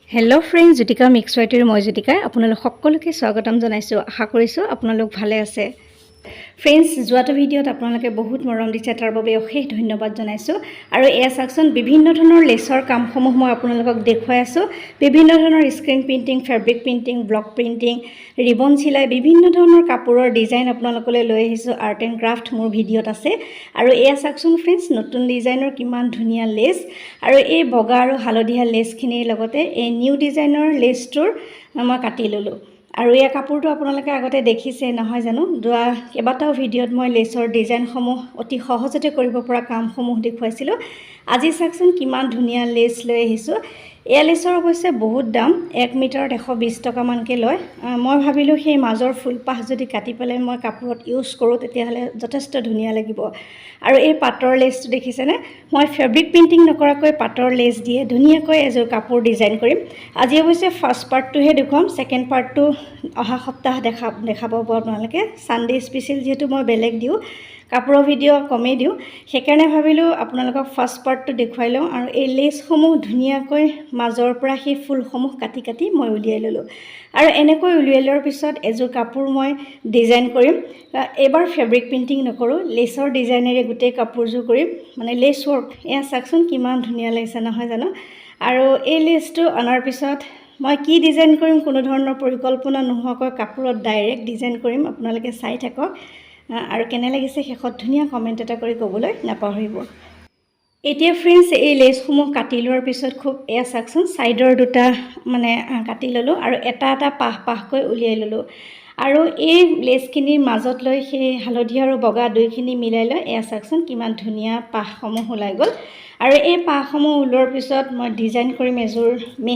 Hello' friend, Jyotika mix ৱাইটিৰ মই জ্যোতিকাই আপোনালোক সকলোকে স্বাগতম জনাইছোঁ। আশা কৰিছোঁ আপোনালোক ভালে আছে। ফ্ৰেণ্ডছ, যোৱাটো ভিডিঅ'ত আপোনালোকে বহুত মৰম দিছে, তাৰ বাবে অশেষ ধন্যবাদ জনাইছোঁ। আৰু এয়া চাওকচোন, বিভিন্ন ধৰণৰ লেচৰ কামসমূহ মই আপোনালোকক দেখুৱাই আছোঁ। বিভিন্ন ধৰণৰ screen printing, fabric printing, block printing, ribbon চিলাই, বিভিন্ন ধৰণৰ কাপোৰৰ ডিজাইন আপোনালোকলৈ লৈ আহিছোঁ। আৰ্ট এণ্ড ক্ৰাফ্ট মোৰ ভিডিঅ'ত আছে। আৰু এয়া চাওকচোন ফ্ৰেণ্ডছ, নতুন ডিজাইনৰ কিমান ধুনীয়া লেচ, আৰু এই বগা আৰু হালধীয়া লেচখিনিৰ লগতে এই নিউ ডিজাইনৰ লেচটোৰ মই কাটি ল'লোঁ। আৰু এই কাপোৰটো আপোনালোকে আগতে দেখিছে নহয় জানো, কেইবাটাও ভিডিঅ'ত মই লেচৰ ডিজাইনসমূহ অতি সহজতে কৰিব পৰা কামসমূহ দেখুৱাইছিলোঁ। আজি চাওকচোন কিমান ধুনীয়া লেচ লৈ আহিছোঁ। এয়া লেচৰ অৱশ্যে বহুত দাম, 1 মিটাৰত 120 টকামানকৈ লয়। মই ভাবিলোঁ সেই মাজৰ ফুলপাহ যদি কাটি পেলাই মই কাপোৰত ইউজ কৰোঁ তেতিয়াহ'লে যথেষ্ট ধুনীয়া লাগিব। আৰু এই পাটৰ লেচটো দেখিছেনে, মই ফেব্ৰিক প্ৰিণ্টিং নকৰাকৈ পাটৰ লেচ দিয়ে ধুনীয়াকৈ এযোৰ কাপোৰ ডিজাইন কৰিম। আজি অৱশ্যে ফাৰ্ষ্ট পাৰ্টটোহে দেখুৱাম, ছেকেণ্ড পাৰ্টটো অহা সপ্তাহ দেখাব পাব আপোনালোকে। ছানডে স্পেচিয়েল যিহেতু মই বেলেগ দিওঁ, কাপোৰৰ ভিডিঅ' কমেই দিওঁ, সেইকাৰণে ভাবিলোঁ আপোনালোকক ফাৰ্ষ্ট পাৰ্টটো দেখুৱাই লওঁ। আৰু এই লেচসমূহ ধুনীয়াকৈ মাজৰ পৰা সেই ফুলসমূহ কাটি কাটি মই উলিয়াই ল'লোঁ। আৰু এনেকৈ উলিয়াই লোৱাৰ পিছত এযোৰ কাপোৰ মই ডিজাইন কৰিম। এইবাৰ ফেব্ৰিক প্ৰিণ্টিং নকৰোঁ, লেচৰ ডিজাইনেৰে গোটেই কাপোৰযোৰ কৰিম, মানে লেচ ৱৰ্ক। এয়া চাওকচোন কিমান ধুনীয়া লাগিছে নহয় জানো। আৰু এই লেচটো অনাৰ পিছত মই কি ডিজাইন কৰিম কোনো ধৰণৰ পৰিকল্পনা নোহোৱাকৈ কাপোৰত ডাইৰেক্ট ডিজাইন কৰিম। আপোনালোকে চাই থাকক, আৰু কেনে লাগিছে শেষত ধুনীয়া কমেণ্ট এটা কৰি ক'বলৈ নাপাহৰিব। এতিয়া ফ্ৰেণ্ডছ, এই লেচসমূহ কাটি লোৱাৰ পিছত খুব এয়া চাওকচোন, ছাইডৰ দুটা মানে কাটি ল'লোঁ আৰু এটা এটা পাহকৈ উলিয়াই ল'লোঁ। আৰু এই লেচখিনিৰ মাজত লৈ সেই হালধীয়া আৰু বগা দুইখিনি মিলাই লৈ এয়া চাওকচোন কিমান ধুনীয়া পাহসমূহ ওলাই গ'ল। আৰু এই পাহসমূহ ওলোৱাৰ পিছত মই ডিজাইন কৰিম এযোৰ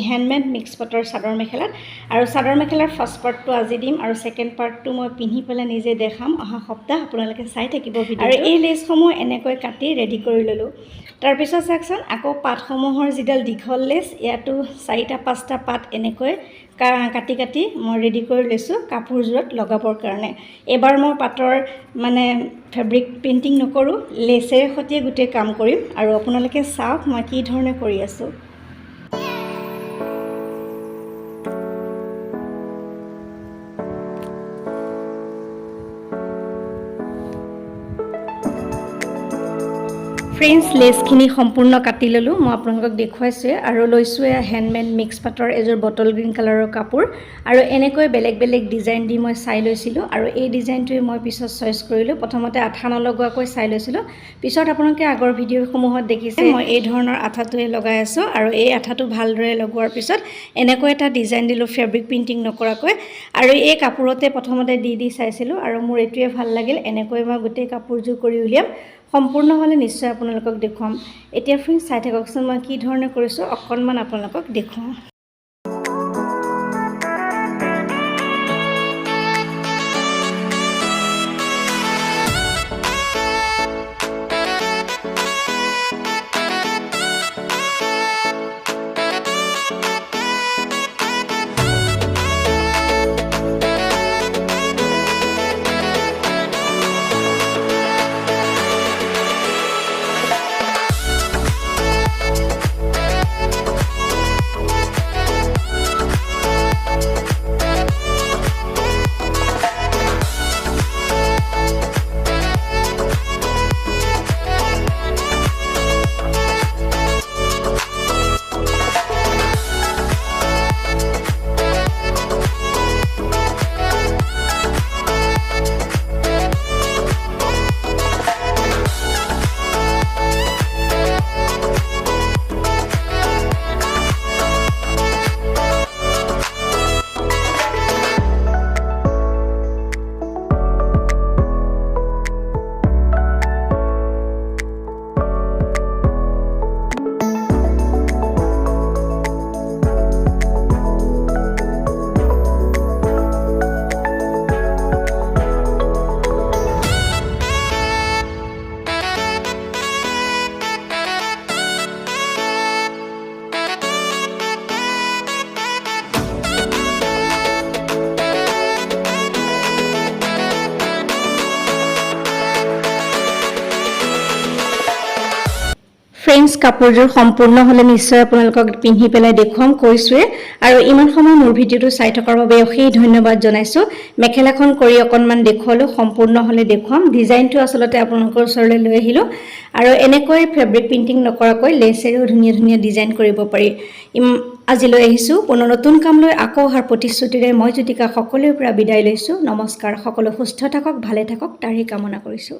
হেণ্ডমেড মিক্স পাটৰ চাদৰ মেখেলাত। আৰু চাদৰ মেখেলাৰ ফাৰ্ষ্ট পাৰ্টটো আজি দিম, আৰু ছেকেণ্ড পাৰ্টটো মই পিন্ধি পেলাই নিজে দেখাম অহা সপ্তাহ। আপোনালোকে চাই থাকিব ভিডিঅ'। আৰু এই লেচসমূহ এনেকৈ কাটি ৰেডি কৰি ল'লোঁ। তাৰপিছত চাওকচোন, আকৌ পাতসমূহৰ যিডাল দীঘল লেচ, ইয়াতো 4-5টা পাত এনেকৈ কাটি কাটি মই ৰেডি কৰি লৈছোঁ কাপোৰযোৰত লগাবৰ কাৰণে। এইবাৰ মই পাটৰ মানে ফেব্ৰিক প্ৰিণ্টিং নকৰোঁ, লেচেৰে সৈতে গোটেই কাম কৰিম। আৰু আপোনালোকে চাওক মই কি ধৰণে কৰি আছোঁ। ফ্ৰেণ্ডছ, লেচখিনি সম্পূৰ্ণ কাটি ল'লোঁ, মই আপোনালোকক দেখুৱাইছোঁৱে। আৰু লৈছোঁ এয়া হেণ্ডমেড মিক্স পাটৰ এযোৰ বটল গ্ৰীণ কালাৰৰ কাপোৰ। আৰু এনেকৈ বেলেগ বেলেগ ডিজাইন দি মই চাই লৈছিলোঁ, আৰু এই ডিজাইনটোৱে মই পিছত চইচ কৰিলোঁ। প্ৰথমতে আঠা নলগোৱাকৈ চাই লৈছিলোঁ, পিছত আপোনালোকে আগৰ ভিডিঅ'সমূহত দেখিছে মই এই ধৰণৰ আঠাটোৱে লগাই আছোঁ। আৰু এই আঠাটো ভালদৰে লগোৱাৰ পিছত এনেকৈ এটা ডিজাইন দিলোঁ ফেব্ৰিক প্ৰিণ্টিং নকৰাকৈ। আৰু এই কাপোৰতে প্ৰথমতে দি চাইছিলোঁ, আৰু মোৰ এইটোৱে ভাল লাগিল। এনেকৈ মই গোটেই কাপোৰযোৰ কৰি উলিয়াম, সম্পূৰ্ণ হ'লে নিশ্চয় আপোনালোকক দেখুৱাম। এতিয়া ফ্ৰেণ্ডছ চাই থাককচোন মই কি ধৰণে কৰিছোঁ, অকণমান আপোনালোকক দেখুৱাওঁ। ফ্ৰেণ্ডছ কাপোৰযোৰ সম্পূৰ্ণ হ'লে নিশ্চয় আপোনালোকক পিন্ধি পেলাই দেখুৱাম কৈছোৱে আৰু ইমান সময় মোৰ ভিডিঅ'টো চাই থকাৰ বাবে অশেষ ধন্যবাদ জনাইছোঁ মেখেলাখন কৰি অকণমান দেখুৱালোঁ সম্পূৰ্ণ হ'লে দেখুৱাম ডিজাইনটো আচলতে আপোনালোকৰ ওচৰলৈ লৈ আহিলোঁ আৰু এনেকৈ ফেব্ৰিক প্ৰিণ্টিং নকৰাকৈ লেচেৰেও ধুনীয়া ধুনীয়া ডিজাইন কৰিব পাৰি আজিলৈ আহিছোঁ পুনৰ নতুন কাম লৈ আকৌ অহাৰ প্ৰতিশ্ৰুতিৰে মই জ্যোতিকা সকলোৰে পৰা বিদায় লৈছোঁ নমস্কাৰ সকলো সুস্থ থাকক ভালে থাকক তাৰেই কামনা কৰিছোঁ